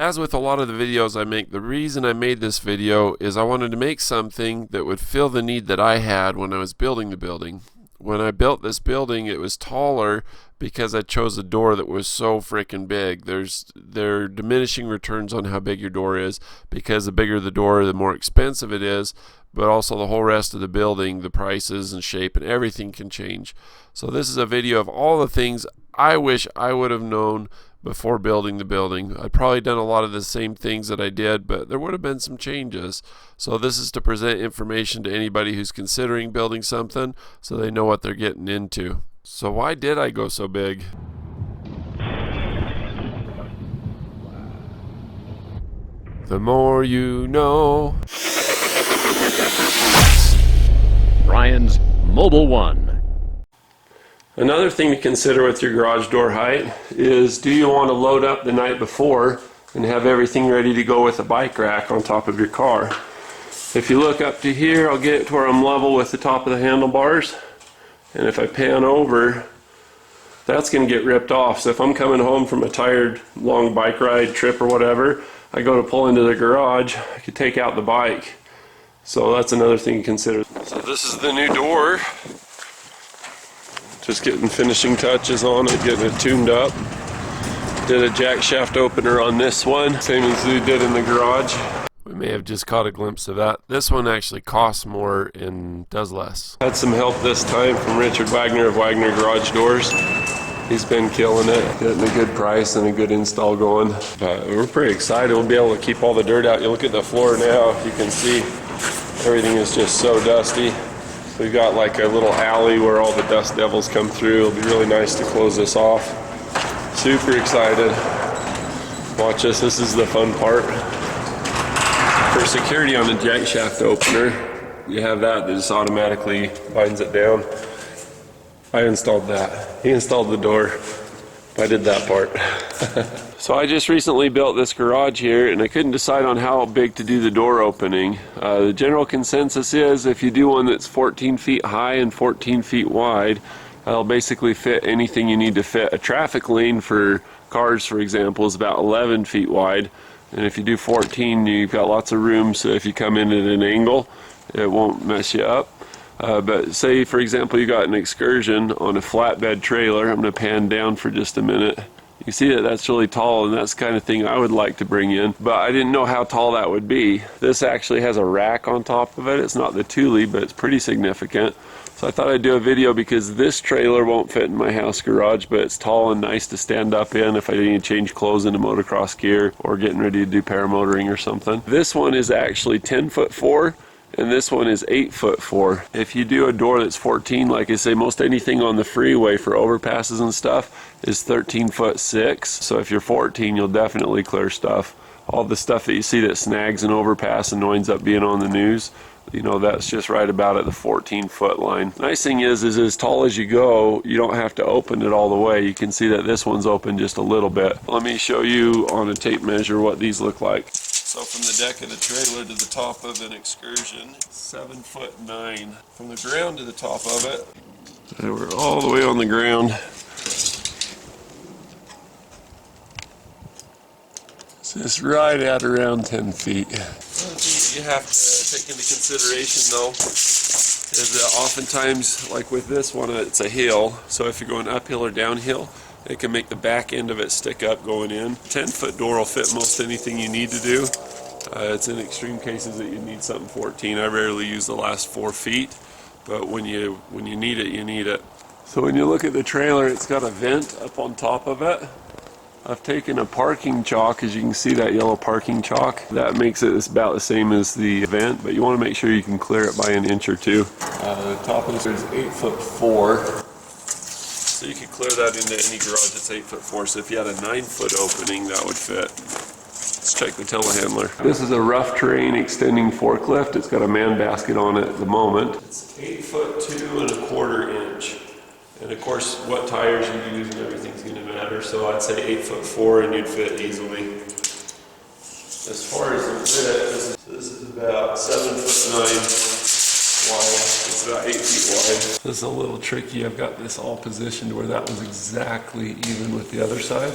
As with a lot of the videos I make, the reason I made this video is I wanted to make something that would fill the need that I had when I was building the building. When I built this building, it was taller because I chose a door that was so freaking big. There are diminishing returns on how big your door is, because the bigger the door, the more expensive it is, but also the whole rest of the building, the prices and shape and everything can change. So this is a video of all the things I wish I would have known before building the building. I'd probably done a lot of the same things that I did, but there would have been some changes. So this is to present information to anybody who's considering building something so they know what they're getting into. So why did I go so big? The more you know. Brian's Mobile One. Another thing to consider with your garage door height is, do you want to load up the night before and have everything ready to go with a bike rack on top of your car? If you look up to here, I'll get it to where I'm level with the top of the handlebars, and if I pan over, that's going to get ripped off. So if I'm coming home from a tired long bike ride trip or whatever, I go to pull into the garage, I could take out the bike. So that's another thing to consider. So this is the new door. Just getting finishing touches on it, getting it tuned up. Did a jack shaft opener on this one, same as we did in the garage. We may have just caught a glimpse of that. This one actually costs more and does less. Had some help this time from Richard Wagner of Wagner Garage Doors. He's been killing it, getting a good price and a good install going. But we're pretty excited. We'll be able to keep all the dirt out. You look at the floor now, you can see everything is just so dusty. We've got like a little alley where all the dust devils come through. It'll be really nice to close this off. Super excited. Watch this, this is the fun part. For security on the jack shaft opener, you have that just automatically binds it down. I installed that. He installed the door. I did that part. So I just recently built this garage here, and I couldn't decide on how big to do the door opening. The general consensus is if you do one that's 14 feet high and 14 feet wide, that'll basically fit anything you need to fit. A traffic lane for cars, for example, is about 11 feet wide, and if you do 14, you've got lots of room, so if you come in at an angle, it won't mess you up. But say, for example, you got an excursion on a flatbed trailer. I'm going to pan down for just a minute. You can see that that's really tall, and that's the kind of thing I would like to bring in, but I didn't know how tall that would be. This actually has a rack on top of it. It's not the Thule, but it's pretty significant. So I thought I'd do a video because this trailer won't fit in my house garage, but it's tall and nice to stand up in if I need to change clothes into motocross gear or getting ready to do paramotoring or something. This one is actually 10'4", and this one is 8'4". If you do a door that's 14, like I say, most anything on the freeway for overpasses and stuff is 13'6". So if you're 14, you'll definitely clear stuff. All the stuff that you see that snags an overpass and winds up being on the news, you know, that's just right about at the 14-foot line. Nice thing is as tall as you go, you don't have to open it all the way. You can see that this one's open just a little bit. Let me show you on a tape measure what these look like. So from the deck of the trailer to the top of an excursion, 7'9". From the ground to the top of it, and we're all the way on the ground. So it's right at around 10 feet. One thing you have to take into consideration though is that oftentimes, like with this one, it's a hill. So if you're going uphill or downhill, it can make the back end of it stick up going in. 10-foot door will fit most anything you need to do. It's in extreme cases that you need something 14. I rarely use the last 4 feet, but when you need it, you need it. So when you look at the trailer, it's got a vent up on top of it. I've taken a parking chalk, as you can see that yellow parking chalk. That makes it about the same as the vent, but you want to make sure you can clear it by an inch or two. The top of this is 8'4". So you could clear that into any garage that's 8'4". So if you had a 9-foot opening, that would fit. Let's check the telehandler. This is a rough terrain extending forklift. It's got a man basket on it at the moment. It's 8'2" 1/4 inch. And of course, what tires you use and everything's going to matter. So I'd say 8'4" and you'd fit easily. As far as the width, this is about 7'9" wide. It's about 8 feet wide. This is a little tricky. I've got this all positioned where that was exactly even with the other side.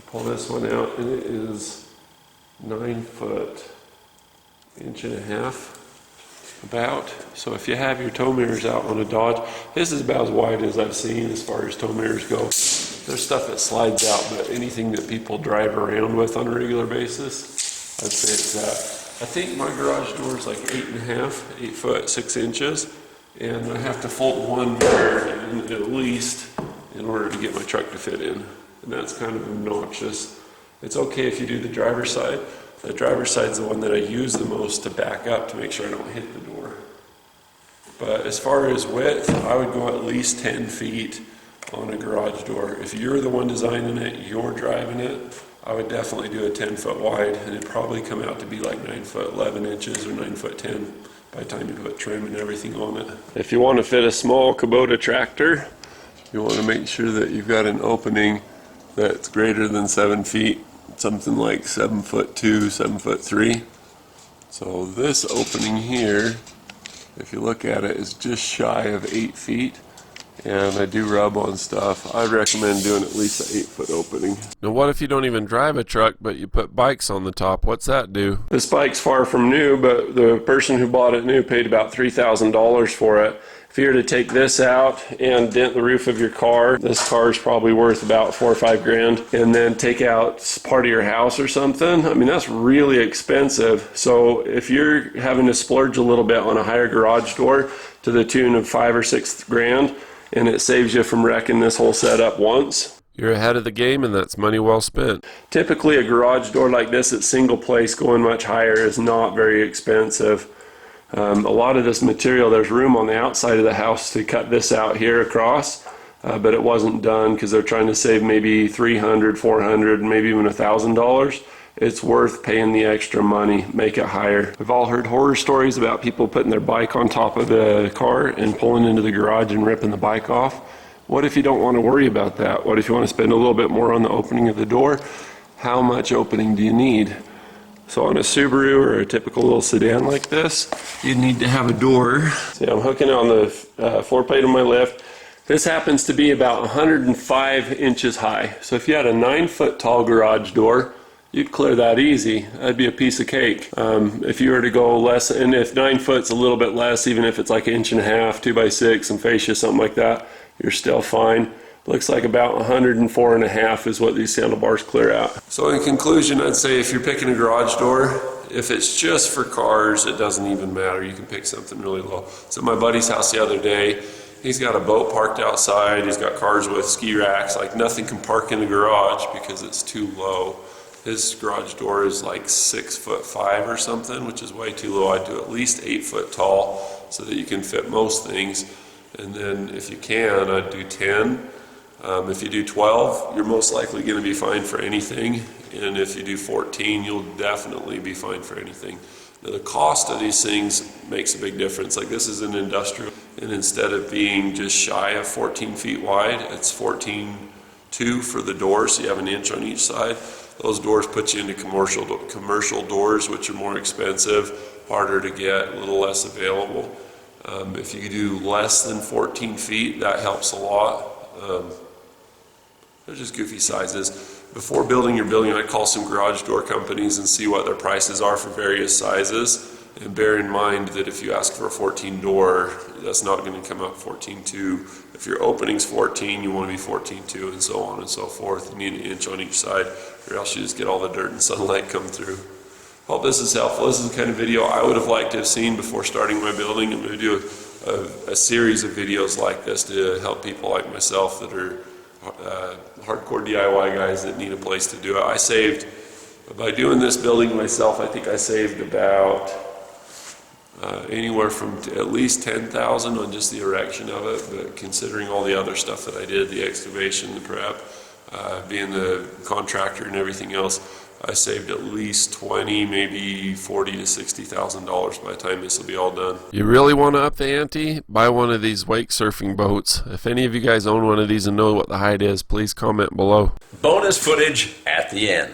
Pull this one out, and it is 9 foot, inch and a half about. So if you have your tow mirrors out on a Dodge, this is about as wide as I've seen as far as tow mirrors go. There's stuff that slides out, but anything that people drive around with on a regular basis, I'd say it's that. I think my garage door is like 8.5, 8 foot 6 inches, and I have to fold one mirror in at least in order to get my truck to fit in, and that's kind of obnoxious. It's okay if you do the driver's side. The driver's side is the one that I use the most to back up to make sure I don't hit the door. But as far as width, I would go at least 10 feet on a garage door. If you're the one designing it, you're driving it, I would definitely do a 10 foot wide, and it'd probably come out to be like 9 foot 11 inches or 9 foot 10 by the time you put trim and everything on it. If you want to fit a small Kubota tractor, you want to make sure that you've got an opening that's greater than 7 feet, something like 7 foot 2, 7 foot 3. So this opening here, if you look at it, is just shy of 8 feet. And I do rub on stuff. I'd recommend doing at least an 8 foot opening. Now what if you don't even drive a truck, but you put bikes on the top? What's that do? This bike's far from new, but the person who bought it new paid about $3,000 for it. If you were to take this out and dent the roof of your car, this car is probably worth about 4 or 5 grand, and then take out part of your house or something, I mean, that's really expensive. So if you're having to splurge a little bit on a higher garage door to the tune of 5 or 6 grand, and it saves you from wrecking this whole setup once, you're ahead of the game, and that's money well spent. Typically a garage door like this at single place going much higher is not very expensive. A lot of this material, there's room on the outside of the house to cut this out here across, but it wasn't done because they're trying to save maybe $300, $400, maybe even $1,000. It's worth paying the extra money, make it higher. We've all heard horror stories about people putting their bike on top of the car and pulling into the garage and ripping the bike off. What if you don't want to worry about that? What if you want to spend a little bit more on the opening of the door? How much opening do you need? So on a Subaru or a typical little sedan like this, you need to have a door. See, I'm hooking on the floor plate of my lift. This happens to be about 105 inches high. So if you had a 9 foot tall garage door, you'd clear that easy. That'd be a piece of cake. If you were to go less, and if 9 foot's a little bit less, even if it's like 1.5 inches, 2 by 6, and fascia, something like that, you're still fine. Looks like about 104.5 is what these handlebars clear out. So in conclusion, I'd say if you're picking a garage door, if it's just for cars, it doesn't even matter. You can pick something really low. So at my buddy's house the other day, he's got a boat parked outside. He's got cars with ski racks. Like nothing can park in the garage because it's too low. His garage door is like 6'5" or something, which is way too low. I'd do at least 8 foot tall so that you can fit most things. And then if you can, I'd do 10. If you do 12, you're most likely going to be fine for anything. And if you do 14, you'll definitely be fine for anything. Now the cost of these things makes a big difference. Like this is an industrial, and instead of being just shy of 14 feet wide, it's 14.2 for the door, so you have an inch on each side. Those doors put you into commercial doors, which are more expensive, harder to get, a little less available. If you do less than 14 feet, that helps a lot. They're just goofy sizes. Before building your building, I'd call some garage door companies and see what their prices are for various sizes. And bear in mind that if you ask for a 14 door, that's not going to come out 14.2. If your opening's 14, you want to be 14.2, and so on and so forth. You need an inch on each side, or else you just get all the dirt and sunlight come through. Hope this is helpful. This is the kind of video I would have liked to have seen before starting my building. I'm going to do a series of videos like this to help people like myself that are hardcore DIY guys that need a place to do it. By doing this building myself, I think I saved about anywhere from at least $10,000 on just the erection of it, but considering all the other stuff that I did, the excavation, the prep, being the contractor and everything else, I saved at least $20,000, maybe $40,000 to $60,000 by the time this will be all done. You really want to up the ante? Buy one of these wake surfing boats. If any of you guys own one of these and know what the height is, please comment below. Bonus footage at the end.